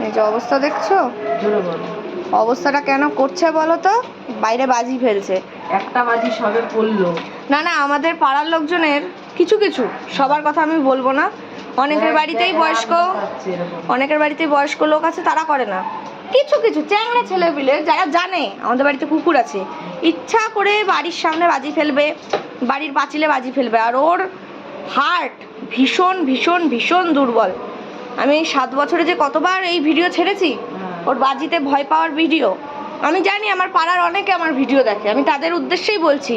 এই যে অবস্থা দেখছো, অবস্থাটা কেন করছে বলো তো? বাইরে বাজি ফেলছে, একটা বাজি সবে পড়লো। না না, আমাদের পাড়ার লোকজনের কিছু কিছু, সবার কথা আমি বলবো না, অনেকের বাড়িতেই বয়স্ক লোক আছে, তারা করে না। কিছু কিছু চ্যাংড়া ছেলেপিলে যারা জানে আমাদের বাড়িতে কুকুর আছে, ইচ্ছা করে বাড়ির সামনে বাজি ফেলবে, বাড়ির পাঁচিলে বাজি ফেলবে। আর ওর হার্ট ভীষণ ভীষণ ভীষণ দুর্বল। আমি 7 বছরে যে কতবার এই ভিডিও ছেড়েছি, ওর বাজিতে ভয় পাওয়ার ভিডিও। আমি জানি আমার পাড়ার অনেকে আমার ভিডিও দেখে, আমি তাদের উদ্দেশ্যেই বলছি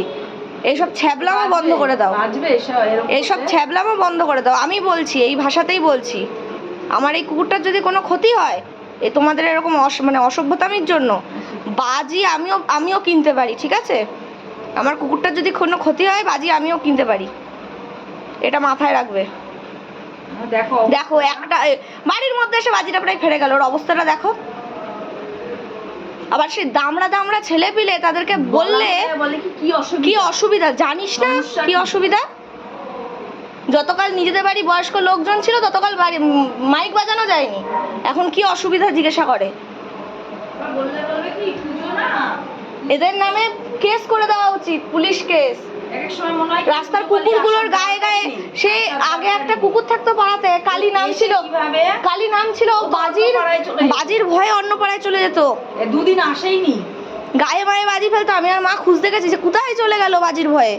এইসব ছ্যাবলামো বন্ধ করে দাও, এইসব ছ্যাবলামো বন্ধ করে দাও। আমি বলছি, এই ভাষাতেই বলছি, আমার এই কুকুরটার যদি কোনো ক্ষতি হয়, এ তোমাদের এরকম মানে অসভ্যতামির জন্য বাজি আমিও কিনতে পারি, ঠিক আছে? আমার কুকুরটার যদি কোনো ক্ষতি হয়, বাজি আমিও কিনতে পারি, এটা মাথায় রাখবে। দেখো একটা বাড়ির মধ্যে এসে বাজিটা প্রায় ফেটে গেল, ওর অবস্থাটা দেখো। আবার সেই দামড়া ছেলে পিলে, তাদেরকে বললে কি অসুবিধা জানিস না? কি অসুবিধা? যতকাল নিজেদের বাড়ি বয়স্ক লোকজন ছিল ততকাল বাড়ি মাইক বাজানো যায়নি, এখন কি অসুবিধা জিজ্ঞাসা করে। এদের নামে কেস করে দেওয়া উচিত, পুলিশ কেস। রাস্তার কুকুরগুলোর গায়ে গায়ে, সে আগে একটা কুকুর থাকতো পাড়াতে, কালী নাম ছিল, বাজির ভয়ে অন্য পাড়ায় চলে যেত, 2 দিন আসেইনি, গায়ে মায়ে বাজি ফেলতো। আমি আর মা খুঁজতে গেছি যে কোথায় চলে গেল বাজির ভয়ে।